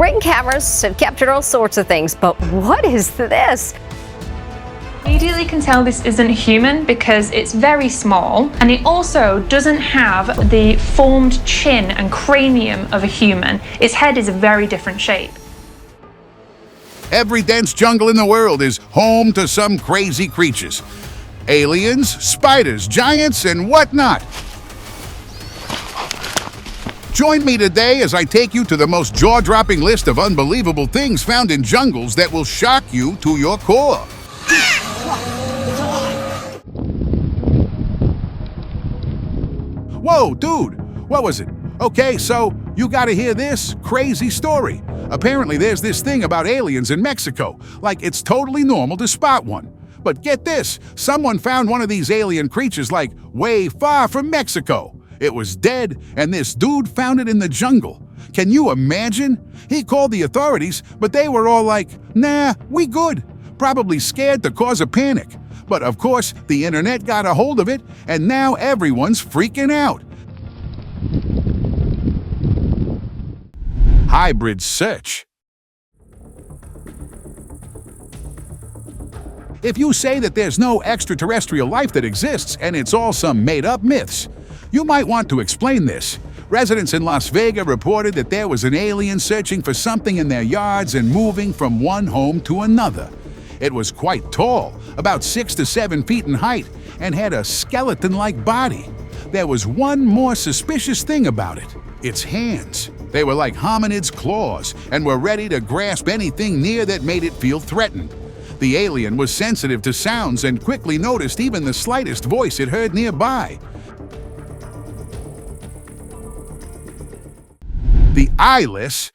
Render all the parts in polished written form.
Ring cameras have captured all sorts of things, but what is this? Immediately can tell this isn't human because it's very small, and it also doesn't have the formed chin and cranium of a human. Its head is a very different shape. Every dense jungle in the world is home to some crazy creatures. Aliens, spiders, giants, and whatnot. Join me today as I take you to the most jaw-dropping list of unbelievable things found in jungles that will shock you to your core. Whoa, dude, what was it? Okay, so you gotta hear this crazy story. Apparently there's this thing about aliens in Mexico, like it's totally normal to spot one. But get this, someone found one of these alien creatures like way far from Mexico. It was dead, and this dude found it in the jungle. Can you imagine? He called the authorities, but they were all like, nah, we good. Probably scared to cause a panic. But of course, the internet got a hold of it, and now everyone's freaking out. Hybrid search. If you say that there's no extraterrestrial life that exists and it's all some made-up myths, you might want to explain this. Residents in Las Vegas reported that there was an alien searching for something in their yards and moving from one home to another. It was quite tall, about 6 to 7 feet in height, and had a skeleton-like body. There was one more suspicious thing about it: its hands. They were like hominids' claws and were ready to grasp anything near that made it feel threatened. The alien was sensitive to sounds and quickly noticed even the slightest voice it heard nearby. The eyeless.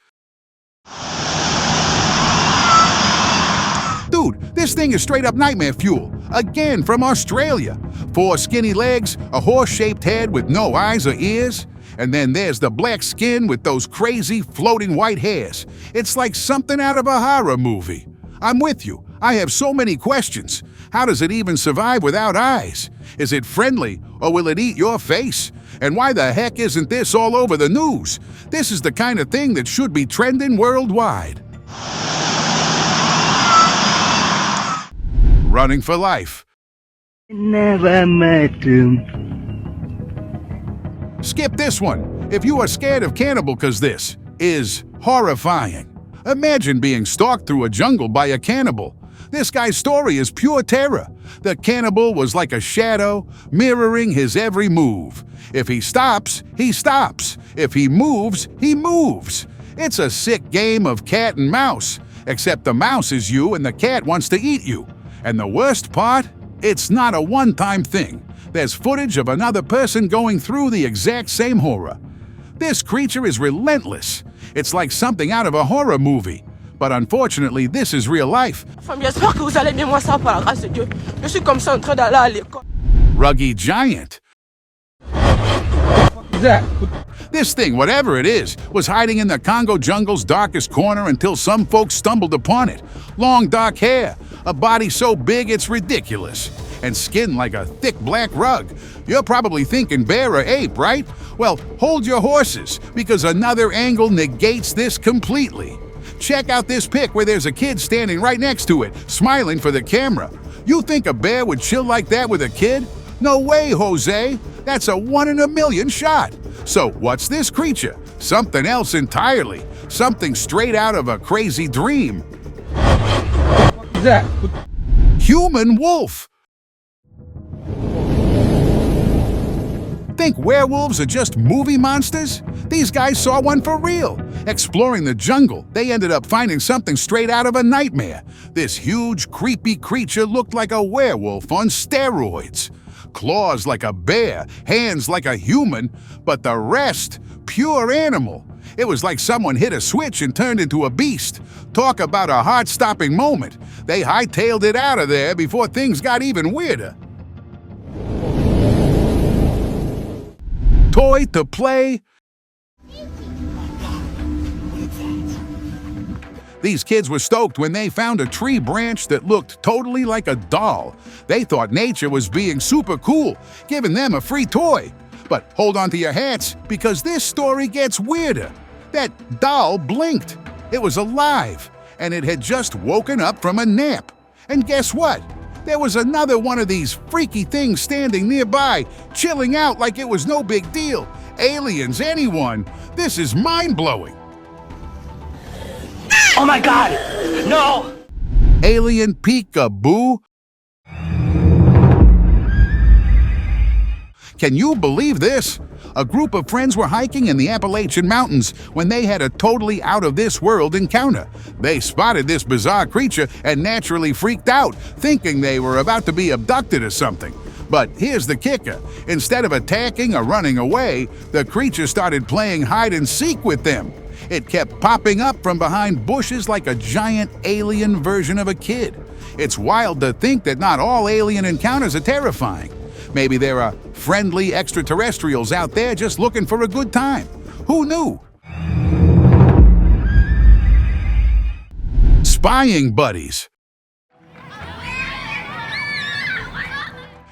Dude, this thing is straight up nightmare fuel. Again, from Australia. 4 skinny legs, a horse-shaped head with no eyes or ears, and then there's the black skin with those crazy floating white hairs. It's like something out of a horror movie. I'm with you. I have so many questions. How does it even survive without eyes? Is it friendly, or will it eat your face? And why the heck isn't this all over the news? This is the kind of thing that should be trending worldwide. Running for life. Never met him. Skip this one if you are scared of cannibal, because this is horrifying. Imagine being stalked through a jungle by a cannibal. This guy's story is pure terror. The cannibal was like a shadow, mirroring his every move. If he stops, he stops. If he moves, he moves. It's a sick game of cat and mouse, except the mouse is you and the cat wants to eat you. And the worst part? It's not a one-time thing. There's footage of another person going through the exact same horror. This creature is relentless. It's like something out of a horror movie. But unfortunately, this is real life. Ruggy Giant. This thing, whatever it is, was hiding in the Congo jungle's darkest corner until some folks stumbled upon it. Long dark hair, a body so big it's ridiculous, and skin like a thick black rug. You're probably thinking bear or ape, right? Well, hold your horses, because another angle negates this completely. Check out this pic where there's a kid standing right next to it, smiling for the camera. You think a bear would chill like that with a kid? No way, Jose. That's a 1 in a million shot. So what's this creature? Something else entirely. Something straight out of a crazy dream. Human wolf. Think werewolves are just movie monsters? These guys saw one for real. Exploring the jungle, they ended up finding something straight out of a nightmare. This huge, creepy creature looked like a werewolf on steroids. Claws like a bear, hands like a human, but the rest, pure animal. It was like someone hit a switch and turned into a beast. Talk about a heart-stopping moment. They hightailed it out of there before things got even weirder. Toy to play. These kids were stoked when they found a tree branch that looked totally like a doll. They thought nature was being super cool, giving them a free toy. But hold on to your hats, because this story gets weirder. That doll blinked. It was alive, and it had just woken up from a nap. And guess what? There was another one of these freaky things standing nearby, chilling out like it was no big deal. Aliens, anyone. This is mind-blowing. Oh my god! No! Alien Peekaboo? Can you believe this? A group of friends were hiking in the Appalachian Mountains when they had a totally out-of-this-world encounter. They spotted this bizarre creature and naturally freaked out, thinking they were about to be abducted or something. But here's the kicker. Instead of attacking or running away, the creature started playing hide-and-seek with them. It kept popping up from behind bushes like a giant alien version of a kid. It's wild to think that not all alien encounters are terrifying. Maybe there are friendly extraterrestrials out there just looking for a good time. Who knew? Spying buddies.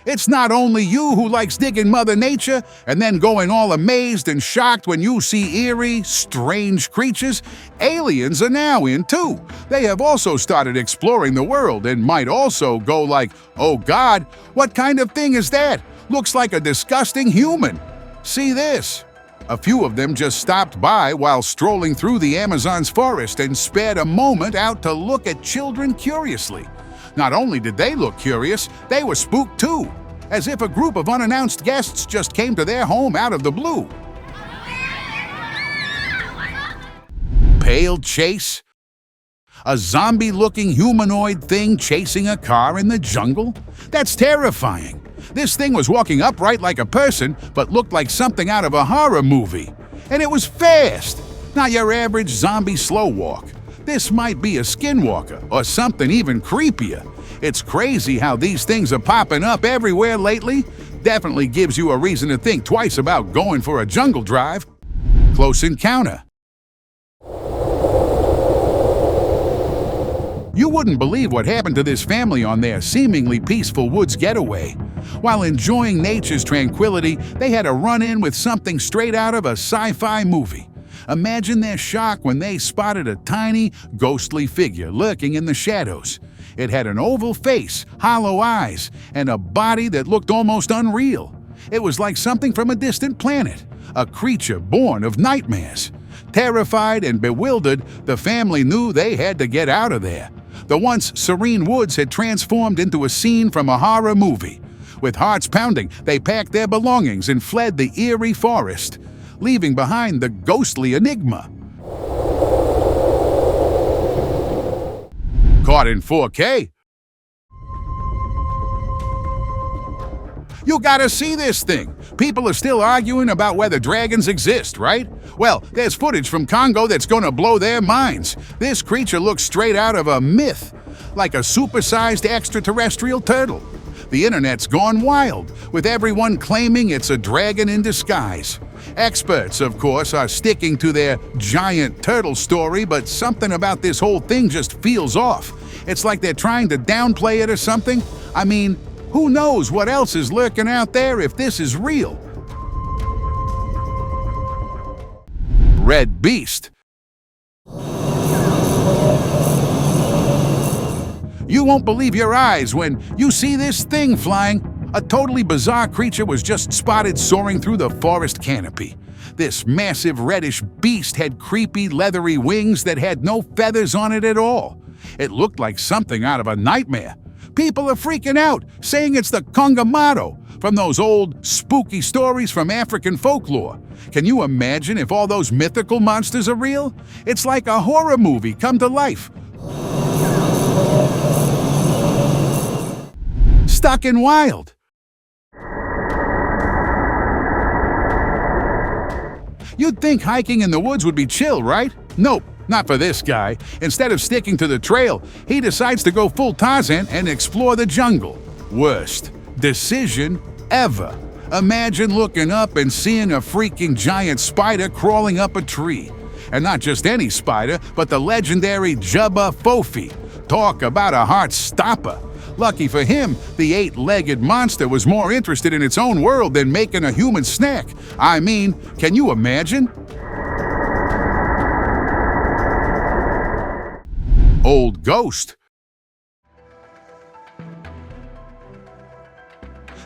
It's not only you who likes digging Mother Nature and then going all amazed and shocked when you see eerie, strange creatures. Aliens are now in too. They have also started exploring the world and might also go like, oh God, what kind of thing is that? Looks like a disgusting human. See this. A few of them just stopped by while strolling through the Amazon's forest and spared a moment out to look at children curiously. Not only did they look curious, they were spooked too, as if a group of unannounced guests just came to their home out of the blue. Pale chase? A zombie-looking humanoid thing chasing a car in the jungle? That's terrifying. This thing was walking upright like a person, but looked like something out of a horror movie. And it was fast, not your average zombie slow walk. This might be a skinwalker or something even creepier. It's crazy how these things are popping up everywhere lately. Definitely gives you a reason to think twice about going for a jungle drive. Close encounter. You wouldn't believe what happened to this family on their seemingly peaceful woods getaway. While enjoying nature's tranquility, they had a run-in with something straight out of a sci-fi movie. Imagine their shock when they spotted a tiny, ghostly figure lurking in the shadows. It had an oval face, hollow eyes, and a body that looked almost unreal. It was like something from a distant planet, a creature born of nightmares. Terrified and bewildered, the family knew they had to get out of there. The once serene woods had transformed into a scene from a horror movie. With hearts pounding, they packed their belongings and fled the eerie forest, leaving behind the ghostly enigma. Caught in 4K. You gotta see this thing. People are still arguing about whether dragons exist, right? Well, there's footage from Congo that's gonna blow their minds. This creature looks straight out of a myth, like a supersized extraterrestrial turtle. The internet's gone wild, with everyone claiming it's a dragon in disguise. Experts, of course, are sticking to their giant turtle story, but something about this whole thing just feels off. It's like they're trying to downplay it or something. I mean, who knows what else is lurking out there if this is real? Red Beast. You won't believe your eyes when you see this thing flying. A totally bizarre creature was just spotted soaring through the forest canopy. This massive reddish beast had creepy, leathery wings that had no feathers on it at all. It looked like something out of a nightmare. People are freaking out, saying it's the Congo from those old, spooky stories from African folklore. Can you imagine if all those mythical monsters are real? It's like a horror movie come to life. Stuck in Wild. You'd think hiking in the woods would be chill, right? Nope, not for this guy. Instead of sticking to the trail, he decides to go full Tarzan and explore the jungle. Worst decision ever. Imagine looking up and seeing a freaking giant spider crawling up a tree. And not just any spider, but the legendary Chba fofi. Talk about a heart stopper. Lucky for him, the 8-legged monster was more interested in its own world than making a human snack. I mean, can you imagine? old ghost.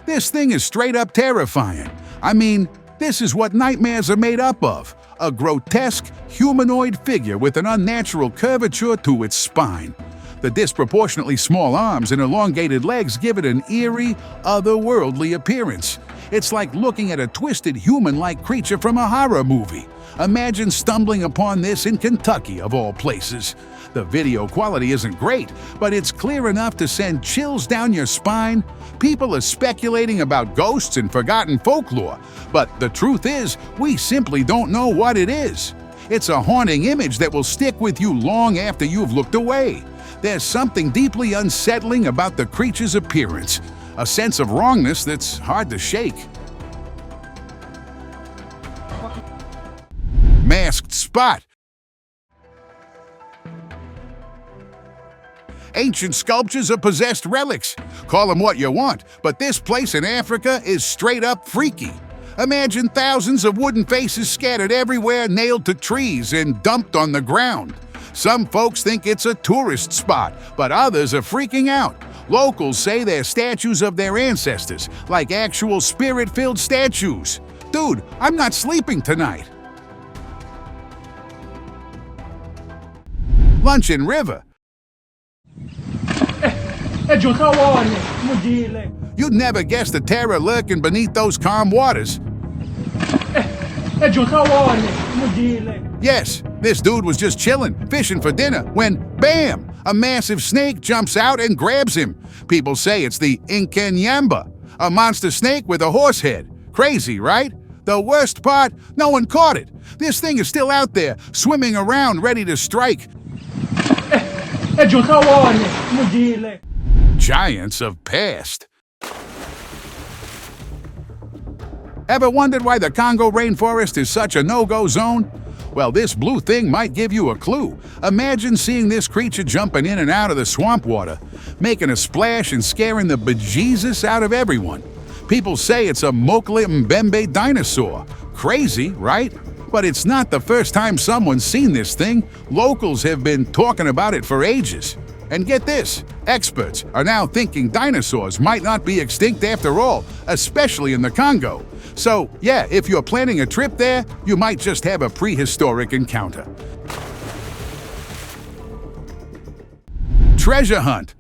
This thing is straight up terrifying. I mean, this is what nightmares are made up of. A grotesque, humanoid figure with an unnatural curvature to its spine. The disproportionately small arms and elongated legs give it an eerie, otherworldly appearance. It's like looking at a twisted human-like creature from a horror movie. Imagine stumbling upon this in Kentucky, of all places. The video quality isn't great, but it's clear enough to send chills down your spine. People are speculating about ghosts and forgotten folklore, but the truth is, we simply don't know what it is. It's a haunting image that will stick with you long after you've looked away. There's something deeply unsettling about the creature's appearance, a sense of wrongness that's hard to shake. Masked spot. Ancient sculptures are possessed relics. Call them what you want, but this place in Africa is straight up freaky. Imagine thousands of wooden faces scattered everywhere, nailed to trees and dumped on the ground. Some folks think it's a tourist spot, but others are freaking out. Locals say they're statues of their ancestors, like actual spirit-filled statues. Dude, I'm not sleeping tonight. Luncheon River. You'd never guess the terror lurking beneath those calm waters. Yes, this dude was just chilling, fishing for dinner, when, bam, a massive snake jumps out and grabs him. People say it's the Inkenyamba, a monster snake with a horse head. Crazy, right? The worst part, no one caught it. This thing is still out there, swimming around, ready to strike. Giants of past. Ever wondered why the Congo rainforest is such a no-go zone? Well, this blue thing might give you a clue. Imagine seeing this creature jumping in and out of the swamp water, making a splash and scaring the bejesus out of everyone. People say it's a Mokle Mbembe dinosaur. Crazy, right? But it's not the first time someone's seen this thing. Locals have been talking about it for ages. And get this, experts are now thinking dinosaurs might not be extinct after all, especially in the Congo. So, yeah, if you're planning a trip there, you might just have a prehistoric encounter. Treasure hunt.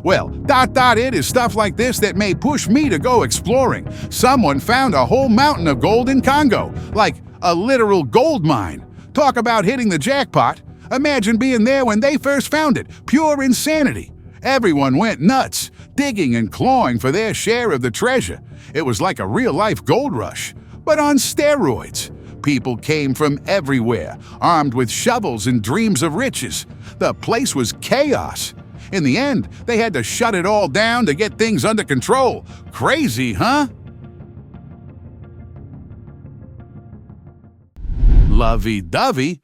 Well, it is stuff like this that may push me to go exploring. Someone found a whole mountain of gold in Congo, like a literal gold mine. Talk about hitting the jackpot. Imagine being there when they first found it. Pure insanity. Everyone went nuts, digging and clawing for their share of the treasure. It was like a real-life gold rush, but on steroids. People came from everywhere, armed with shovels and dreams of riches. The place was chaos. In the end, they had to shut it all down to get things under control. Crazy, huh? Lovey-dovey.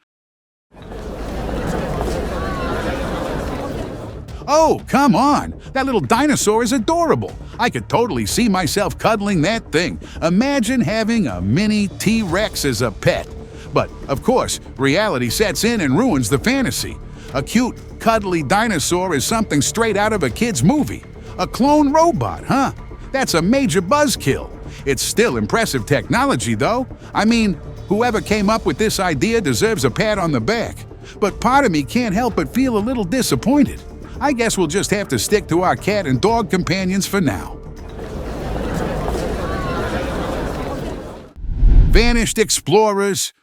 Oh, come on! That little dinosaur is adorable. I could totally see myself cuddling that thing. Imagine having a mini TRex as a pet. But, of course, reality sets in and ruins the fantasy. A cute, cuddly dinosaur is something straight out of a kid's movie. A clone robot, huh? That's a major buzzkill. It's still impressive technology, though. I mean, whoever came up with this idea deserves a pat on the back. But part of me can't help but feel a little disappointed. I guess we'll just have to stick to our cat and dog companions for now. Vanished explorers.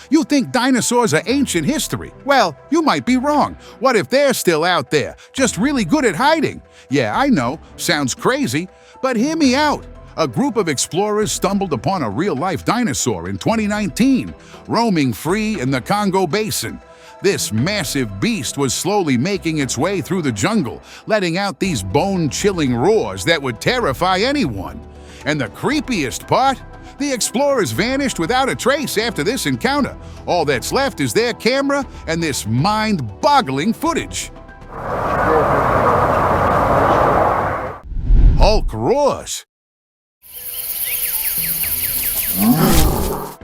You think dinosaurs are ancient history? Well, you might be wrong. What if they're still out there, just really good at hiding? Yeah, I know, sounds crazy, but hear me out. A group of explorers stumbled upon a real-life dinosaur in 2019, roaming free in the Congo Basin. This massive beast was slowly making its way through the jungle, letting out these bone-chilling roars that would terrify anyone. And the creepiest part? The explorers vanished without a trace after this encounter. All that's left is their camera and this mind-boggling footage. Hulk roars.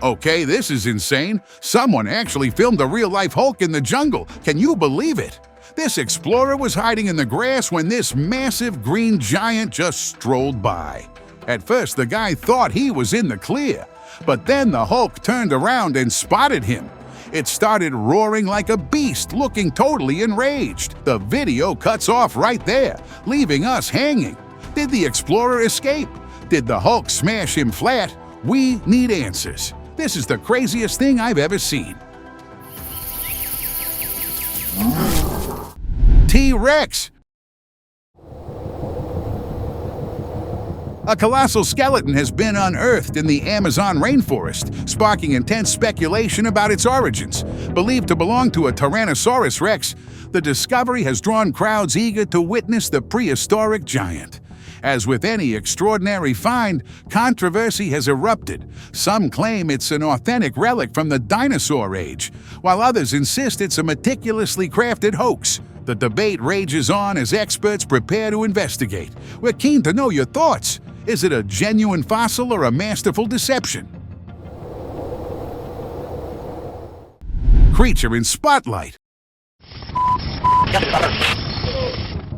Okay, this is insane. Someone actually filmed a real-life Hulk in the jungle. Can you believe it? This explorer was hiding in the grass when this massive green giant just strolled by. At first, the guy thought he was in the clear, but then the Hulk turned around and spotted him. It started roaring like a beast, looking totally enraged. The video cuts off right there, leaving us hanging. Did the explorer escape? Did the Hulk smash him flat? We need answers. This is the craziest thing I've ever seen. TRex. A colossal skeleton has been unearthed in the Amazon rainforest, sparking intense speculation about its origins. Believed to belong to a Tyrannosaurus rex, the discovery has drawn crowds eager to witness the prehistoric giant. As with any extraordinary find, controversy has erupted. Some claim it's an authentic relic from the dinosaur age, while others insist it's a meticulously crafted hoax. The debate rages on as experts prepare to investigate. We're keen to know your thoughts. Is it a genuine fossil or a masterful deception? Creature in spotlight.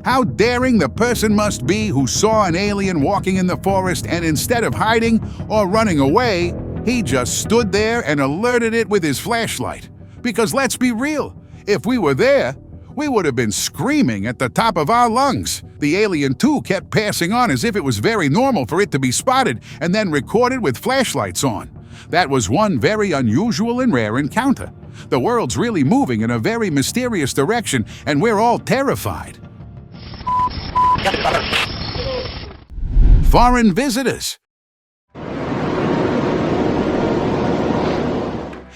How daring the person must be who saw an alien walking in the forest and instead of hiding or running away, he just stood there and alerted it with his flashlight. Because let's be real, if we were there, we would have been screaming at the top of our lungs. The alien too kept passing on as if it was very normal for it to be spotted and then recorded with flashlights on. That was one very unusual and rare encounter. The world's really moving in a very mysterious direction and we're all terrified. Foreign visitors.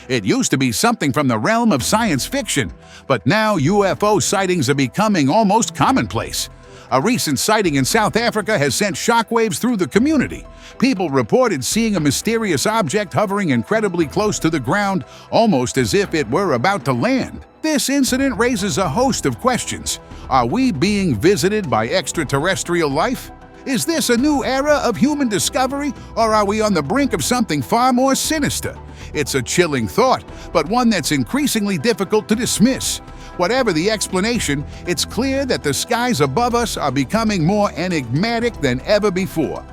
It used to be something from the realm of science fiction, but now UFO sightings are becoming almost commonplace. A recent sighting in South Africa has sent shockwaves through the community. People reported seeing a mysterious object hovering incredibly close to the ground, almost as if it were about to land. This incident raises a host of questions. Are we being visited by extraterrestrial life? Is this a new era of human discovery, or are we on the brink of something far more sinister? It's a chilling thought, but one that's increasingly difficult to dismiss. Whatever the explanation, it's clear that the skies above us are becoming more enigmatic than ever before.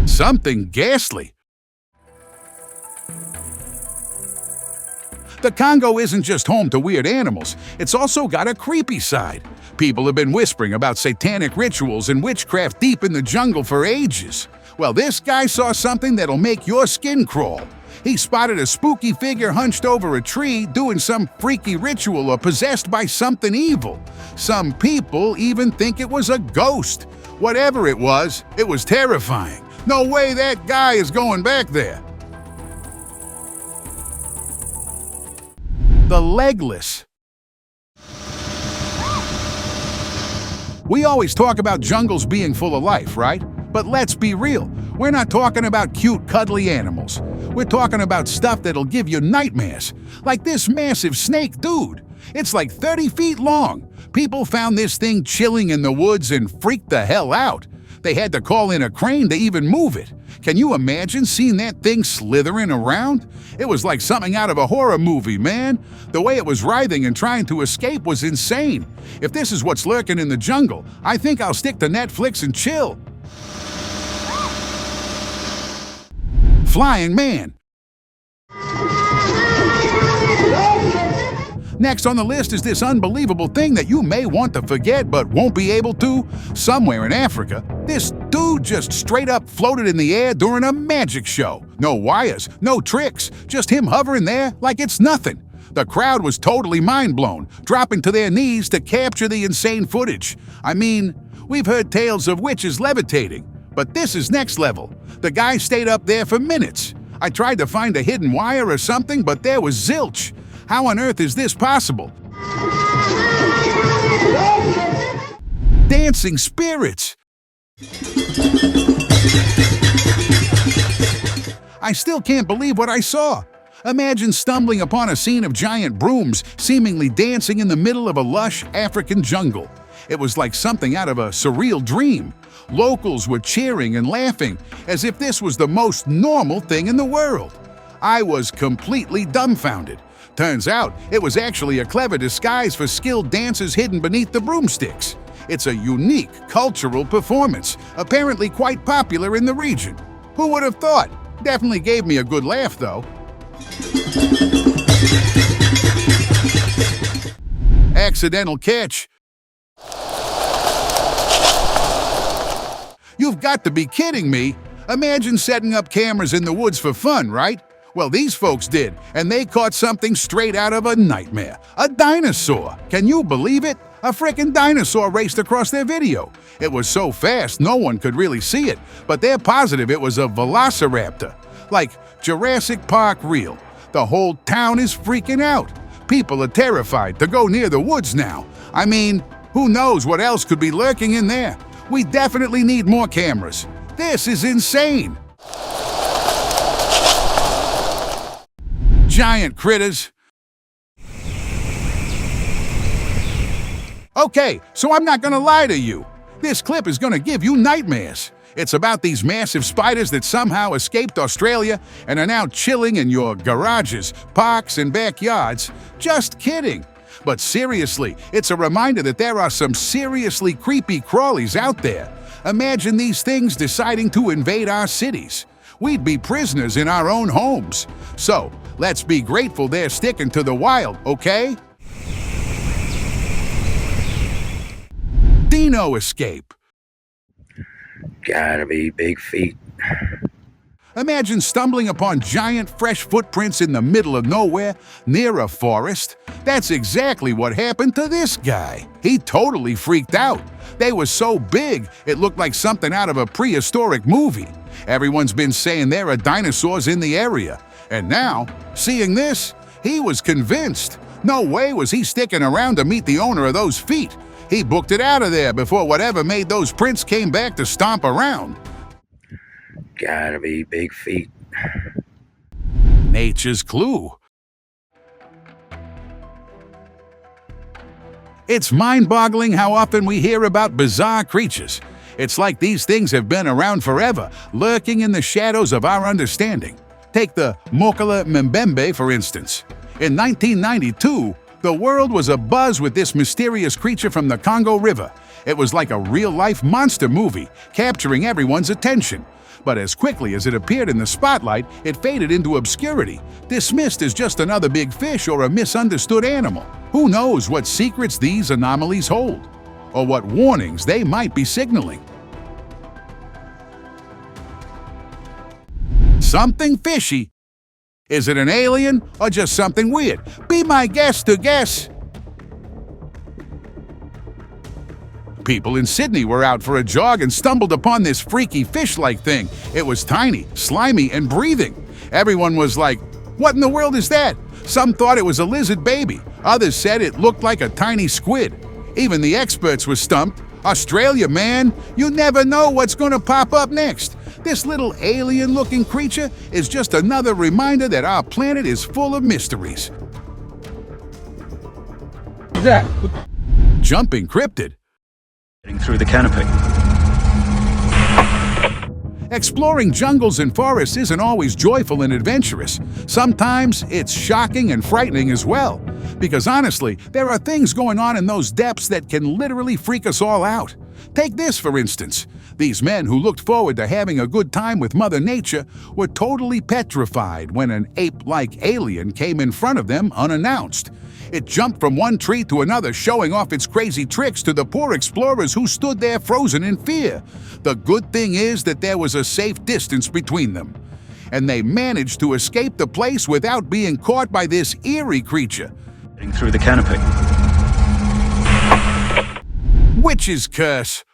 Something ghastly. The Congo isn't just home to weird animals, it's also got a creepy side. People have been whispering about satanic rituals and witchcraft deep in the jungle for ages. Well, this guy saw something that'll make your skin crawl. He spotted a spooky figure hunched over a tree doing some freaky ritual or possessed by something evil. Some people even think it was a ghost. Whatever it was terrifying. No way that guy is going back there. The legless. We always talk about jungles being full of life, right? But let's be real, we're not talking about cute, cuddly animals. We're talking about stuff that'll give you nightmares. Like this massive snake dude. It's like 30 feet long. People found this thing chilling in the woods and freaked the hell out. They had to call in a crane to even move it. Can you imagine seeing that thing slithering around? It was like something out of a horror movie, man. The way it was writhing and trying to escape was insane. If this is what's lurking in the jungle, I think I'll stick to Netflix and chill. Flying man. Next on the list is this unbelievable thing that you may want to forget but won't be able to. Somewhere in Africa, this dude just straight up floated in the air during a magic show. No wires, no tricks, just him hovering there like it's nothing. The crowd was totally mind-blown, dropping to their knees to capture the insane footage. I mean, we've heard tales of witches levitating, but this is next level. The guy stayed up there for minutes. I tried to find a hidden wire or something, but there was zilch. How on earth is this possible? Dancing spirits. I still can't believe what I saw. Imagine stumbling upon a scene of giant brooms seemingly dancing in the middle of a lush African jungle. It was like something out of a surreal dream. Locals were cheering and laughing as if this was the most normal thing in the world. I was completely dumbfounded. Turns out it was actually a clever disguise for skilled dancers hidden beneath the broomsticks. It's a unique cultural performance, apparently quite popular in the region. Who would have thought? Definitely gave me a good laugh, though. Accidental catch. You've got to be kidding me. Imagine setting up cameras in the woods for fun, right? Well, these folks did, and they caught something straight out of a nightmare. A dinosaur. Can you believe it? A frickin' dinosaur raced across their video. It was so fast no one could really see it, but they're positive it was a velociraptor. Like Jurassic Park real. The whole town is freaking out. People are terrified to go near the woods now. I mean, who knows what else could be lurking in there? We definitely need more cameras. This is insane. Giant critters. Okay, so I'm not gonna lie to you. This clip is gonna give you nightmares. It's about these massive spiders that somehow escaped Australia and are now chilling in your garages, parks, and backyards. Just kidding. But seriously, it's a reminder that there are some seriously creepy crawlies out there. Imagine these things deciding to invade our cities. We'd be prisoners in our own homes. So, let's be grateful they're sticking to the wild, okay? Dino escape. Gotta be big feet. Imagine stumbling upon giant fresh footprints in the middle of nowhere, near a forest. That's exactly what happened to this guy. He totally freaked out. They were so big, it looked like something out of a prehistoric movie. Everyone's been saying there are dinosaurs in the area. And now, seeing this, he was convinced. No way was he sticking around to meet the owner of those feet. He booked it out of there before whatever made those prints came back to stomp around. Gotta be big feet. Nature's clue. It's mind-boggling how often we hear about bizarre creatures. It's like these things have been around forever, lurking in the shadows of our understanding. Take the Mokala Mbembe, for instance. In 1992, the world was abuzz with this mysterious creature from the Congo River. It was like a real-life monster movie, capturing everyone's attention. But as quickly as it appeared in the spotlight, it faded into obscurity, dismissed as just another big fish or a misunderstood animal. Who knows what secrets these anomalies hold, or what warnings they might be signaling. Something fishy. Is it an alien or just something weird? Be my guest to guess. People in Sydney were out for a jog and stumbled upon this freaky fish-like thing. It was tiny, slimy, and breathing. Everyone was like, "What in the world is that?" Some thought it was a lizard baby. Others said it looked like a tiny squid. Even the experts were stumped. Australia, man, you never know what's going to pop up next. This little alien-looking creature is just another reminder that our planet is full of mysteries. Jumping cryptid. Getting through the canopy. Exploring jungles and forests isn't always joyful and adventurous. Sometimes it's shocking and frightening as well. Because honestly, there are things going on in those depths that can literally freak us all out. Take this, for instance. These men who looked forward to having a good time with Mother Nature were totally petrified when an ape-like alien came in front of them unannounced. It jumped from one tree to another, showing off its crazy tricks to the poor explorers who stood there frozen in fear. The good thing is that there was a safe distance between them, and they managed to escape the place without being caught by this eerie creature. Getting through the canopy. Witch's curse.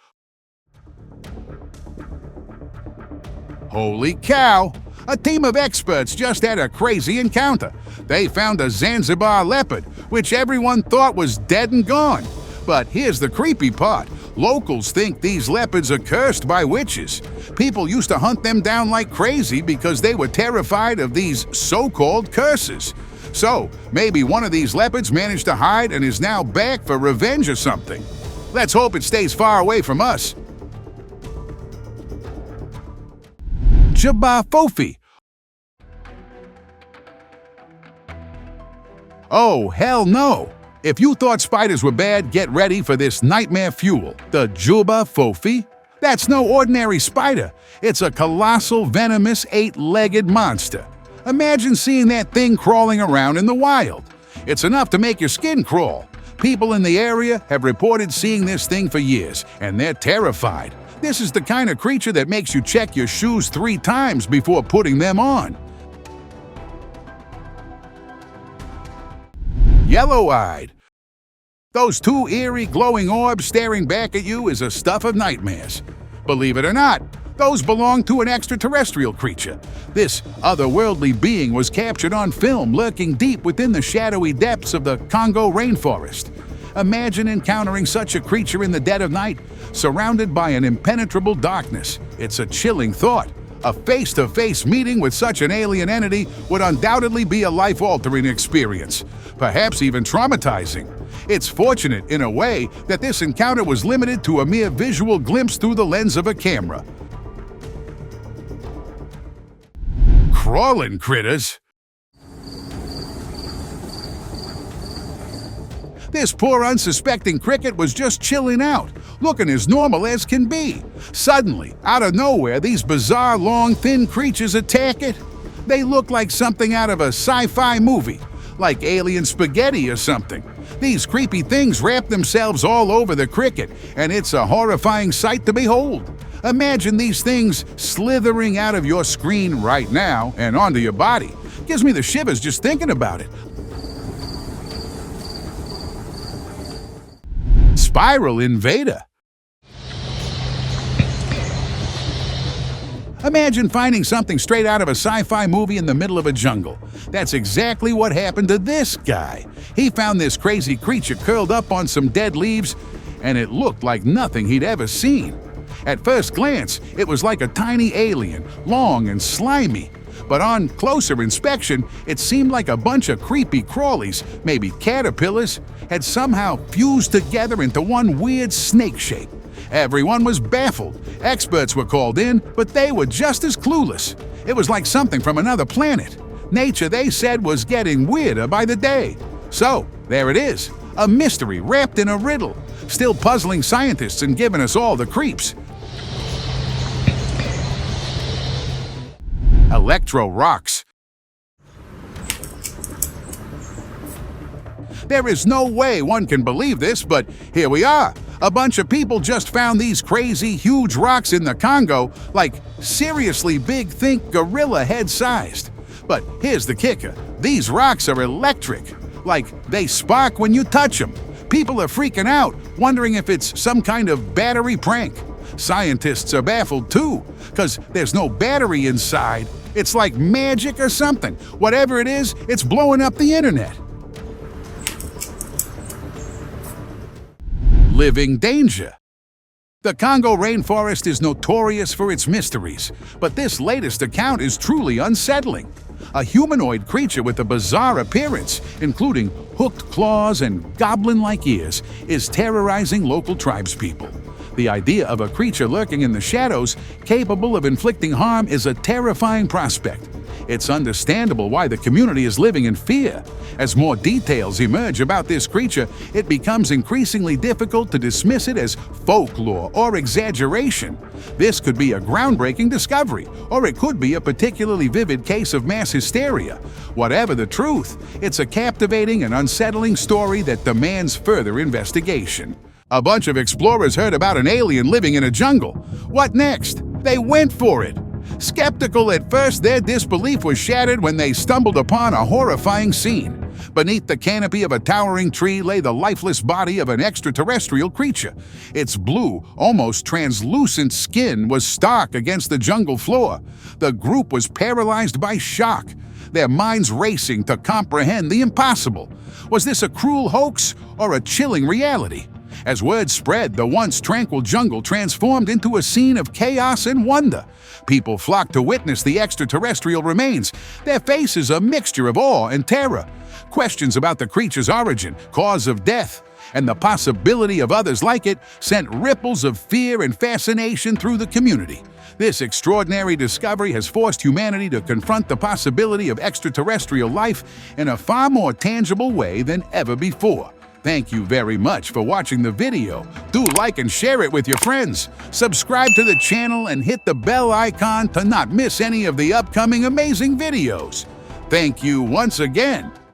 Holy cow! A team of experts just had a crazy encounter. They found a Zanzibar leopard, which everyone thought was dead and gone. But here's the creepy part. Locals think these leopards are cursed by witches. People used to hunt them down like crazy because they were terrified of these so-called curses. So, maybe one of these leopards managed to hide and is now back for revenge or something. Let's hope it stays far away from us. Chba fofi. Oh, hell no! If you thought spiders were bad, get ready for this nightmare fuel. The Chba fofi? That's no ordinary spider. It's a colossal, venomous, 8-legged monster. Imagine seeing that thing crawling around in the wild. It's enough to make your skin crawl. People in the area have reported seeing this thing for years, and they're terrified. This is the kind of creature that makes you check your shoes 3 times before putting them on. Yellow-eyed. Those 2 eerie, glowing orbs staring back at you is a stuff of nightmares. Believe it or not, those belong to an extraterrestrial creature. This otherworldly being was captured on film lurking deep within the shadowy depths of the Congo rainforest. Imagine encountering such a creature in the dead of night, surrounded by an impenetrable darkness. It's a chilling thought. A face-to-face meeting with such an alien entity would undoubtedly be a life-altering experience, perhaps even traumatizing. It's fortunate, in a way, that this encounter was limited to a mere visual glimpse through the lens of a camera. Crawling critters. This poor unsuspecting cricket was just chilling out, looking as normal as can be. Suddenly, out of nowhere, these bizarre, long, thin creatures attack it. They look like something out of a sci-fi movie, like alien spaghetti or something. These creepy things wrap themselves all over the cricket, and it's a horrifying sight to behold. Imagine these things slithering out of your screen right now and onto your body. Gives me the shivers just thinking about it. Spiral Invader. Imagine finding something straight out of a sci-fi movie in the middle of a jungle. That's exactly what happened to this guy. He found this crazy creature curled up on some dead leaves, and it looked like nothing he'd ever seen. At first glance, it was like a tiny alien, long and slimy. But on closer inspection, it seemed like a bunch of creepy crawlies, maybe caterpillars, had somehow fused together into one weird snake shape. Everyone was baffled. Experts were called in, but they were just as clueless. It was like something from another planet. Nature, they said, was getting weirder by the day. So, there it is, a mystery wrapped in a riddle, still puzzling scientists and giving us all the creeps. Electro Rocks. There is no way one can believe this, but here we are. A bunch of people just found these crazy, huge rocks in the Congo, like seriously big, think gorilla head-sized. But here's the kicker. These rocks are electric. Like, they spark when you touch them. People are freaking out, wondering if it's some kind of battery prank. Scientists are baffled too, because there's no battery inside. It's like magic or something. Whatever it is, it's blowing up the internet. Living danger. The Congo rainforest is notorious for its mysteries, but this latest account is truly unsettling. A humanoid creature with a bizarre appearance, including hooked claws and goblin-like ears, is terrorizing local tribespeople. The idea of a creature lurking in the shadows, capable of inflicting harm, is a terrifying prospect. It's understandable why the community is living in fear. As more details emerge about this creature, it becomes increasingly difficult to dismiss it as folklore or exaggeration. This could be a groundbreaking discovery, or it could be a particularly vivid case of mass hysteria. Whatever the truth, it's a captivating and unsettling story that demands further investigation. A bunch of explorers heard about an alien living in a jungle. What next? They went for it. Skeptical at first, their disbelief was shattered when they stumbled upon a horrifying scene. Beneath the canopy of a towering tree lay the lifeless body of an extraterrestrial creature. Its blue, almost translucent skin was stark against the jungle floor. The group was paralyzed by shock, their minds racing to comprehend the impossible. Was this a cruel hoax or a chilling reality? As word spread, the once tranquil jungle transformed into a scene of chaos and wonder. People flocked to witness the extraterrestrial remains, their faces a mixture of awe and terror. Questions about the creature's origin, cause of death, and the possibility of others like it sent ripples of fear and fascination through the community. This extraordinary discovery has forced humanity to confront the possibility of extraterrestrial life in a far more tangible way than ever before. Thank you very much for watching the video. Do like and share it with your friends. Subscribe to the channel and hit the bell icon to not miss any of the upcoming amazing videos. Thank you once again.